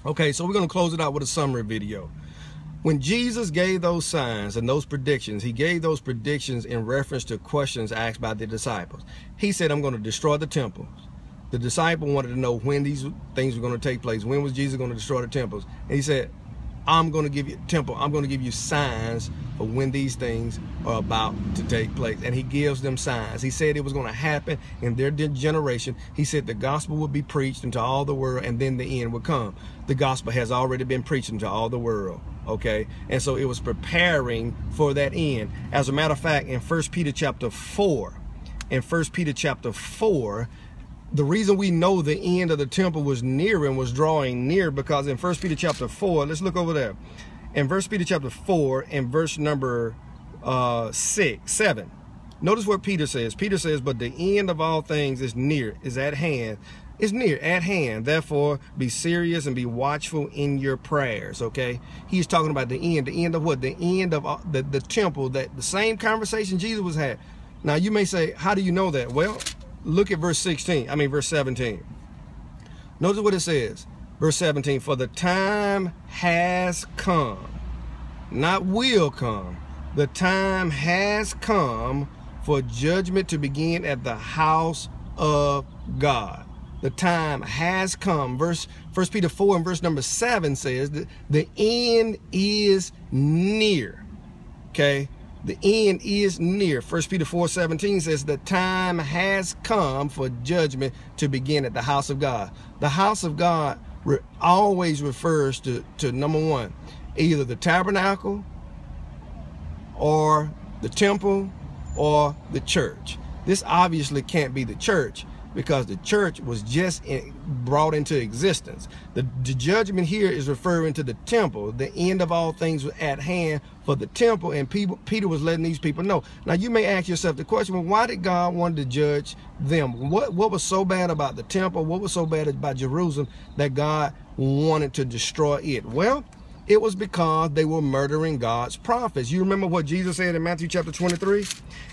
Okay, so we're going to close it out with a summary video. When Jesus gave those signs and those predictions, he gave those predictions in reference to questions asked by the disciples. He said, I'm going to destroy the temples. The disciple wanted to know when these things were going to take place. When was Jesus going to destroy the temples? And he said, I'm going to give you signs for when these things are about to take place. And he gives them signs. He said it was going to happen in their generation. He said the gospel would be preached into all the world, and then the end would come. The gospel has already been preached into all the world. Okay, and so it was preparing for that end. As a matter of fact, in 1 Peter chapter 4, the reason we know the end of the temple was near and was drawing near, because in 1 Peter chapter 4, let's look over there. In 1 Peter chapter 4 and verse number 7, notice what Peter says. Peter says, but the end of all things is near, is at hand. It's near, at hand. Therefore, be serious and be watchful in your prayers, okay? He's talking about the end of what? The end of the temple, that the same conversation Jesus was had. Now, you may say, how do you know that? Well, look at verse 17. Notice what it says. Verse 17, for the time has come, not will come. The time has come for judgment to begin at the house of God. The time has come. 1 Peter 4 and verse number 7 says that the end is near. Okay? The end is near. 1 Peter 4:17 says the time has come for judgment to begin at the house of God. The house of God always refers to number one, either the tabernacle or the temple or the church. This obviously can't be the church, because the church was just brought into existence. The judgment here is referring to the temple. The end of all things was at hand for the temple, and Peter was letting these people know. Now, you may ask yourself the question, well, why did God want to judge them? What was so bad about the temple? What was so bad about Jerusalem that God wanted to destroy it? Well, it was because they were murdering God's prophets. You remember what Jesus said in Matthew chapter 23?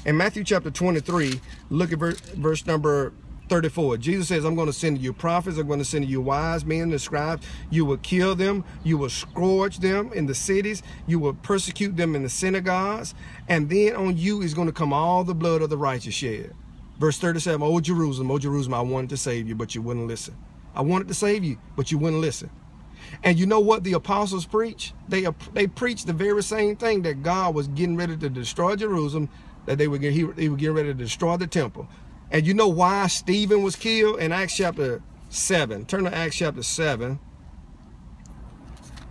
In Matthew chapter 23, look at verse number 34. Jesus says, I'm going to send you prophets. I'm going to send you wise men and scribes. You will kill them. You will scourge them in the cities. You will persecute them in the synagogues. And then on you is going to come all the blood of the righteous shed. Verse 37, O Jerusalem, I wanted to save you, but you wouldn't listen. I wanted to save you, but you wouldn't listen. And you know what the apostles preach? They preached the very same thing, that God was getting ready to destroy Jerusalem, that he was getting ready to destroy the temple. And you know why Stephen was killed? In Acts chapter 7. Turn to Acts chapter 7.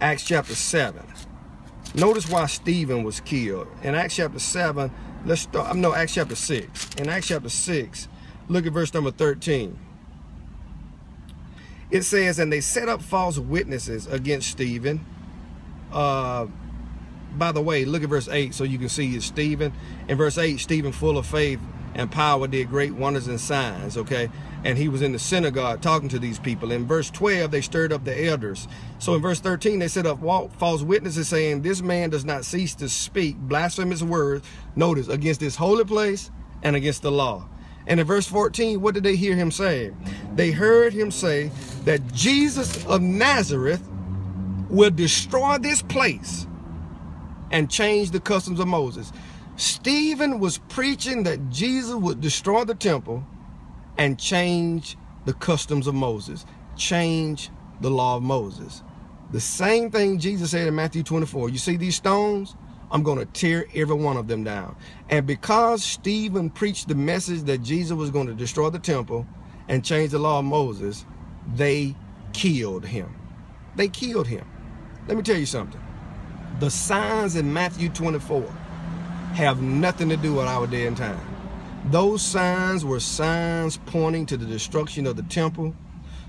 Acts chapter 7. Notice why Stephen was killed. In Acts chapter 7, Acts chapter 6. In Acts chapter 6, look at verse number 13. It says, and they set up false witnesses against Stephen. By the way, look at verse 8 so you can see it's Stephen. In verse 8, Stephen, full of faith and power, did great wonders and signs, okay? And he was in the synagogue talking to these people. In verse 12, they stirred up the elders. So in verse 13, they set up false witnesses saying, this man does not cease to speak blasphemous words, notice, against this holy place and against the law. And in verse 14, what did they hear him say? They heard him say that Jesus of Nazareth will destroy this place and change the customs of Moses. Stephen was preaching that Jesus would destroy the temple and change the customs of Moses, change the law of Moses. The same thing Jesus said in Matthew 24. You see these stones? I'm going to tear every one of them down. And because Stephen preached the message that Jesus was going to destroy the temple and change the law of Moses, they killed him. They killed him. Let me tell you something. The signs in Matthew 24 have nothing to do with our day and time. Those signs were signs pointing to the destruction of the temple,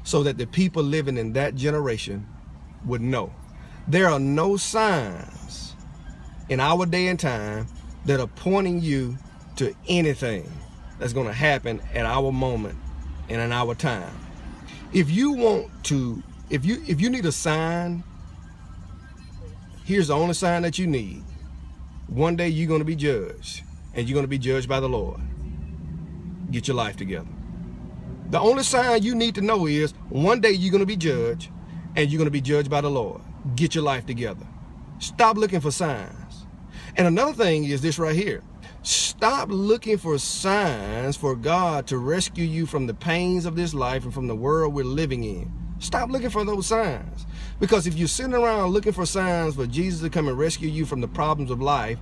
so that the people living in that generation would know. There are no signs in our day and time that are pointing you to anything that's going to happen at our moment and in our time. If you want to, if you need a sign, here's the only sign that you need. One day you're going to be judged, and you're going to be judged by the Lord. Get your life together. The only sign you need to know is one day you're going to be judged, and you're going to be judged by the Lord. Get your life together. Stop looking for signs. And another thing is this right here. Stop looking for signs for God to rescue you from the pains of this life and from the world we're living in. Stop looking for those signs. Because if you're sitting around looking for signs for Jesus to come and rescue you from the problems of life,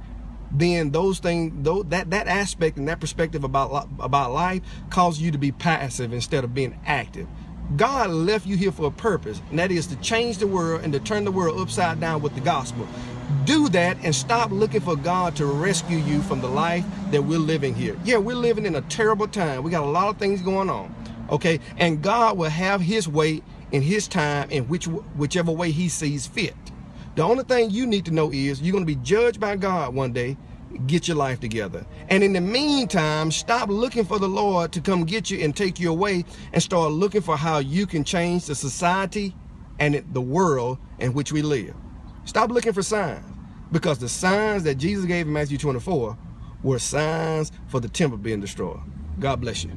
then those things, that aspect and that perspective about life causes you to be passive instead of being active. God left you here for a purpose, and that is to change the world and to turn the world upside down with the gospel. Do that and stop looking for God to rescue you from the life that we're living here. Yeah, we're living in a terrible time. We got a lot of things going on, okay? And God will have his way in his time in whichever way he sees fit. The only thing you need to know is you're going to be judged by God one day. Get your life together. And in the meantime, stop looking for the Lord to come get you and take you away, and start looking for how you can change the society and the world in which we live. Stop looking for signs, because the signs that Jesus gave in Matthew 24 were signs for the temple being destroyed. God bless you.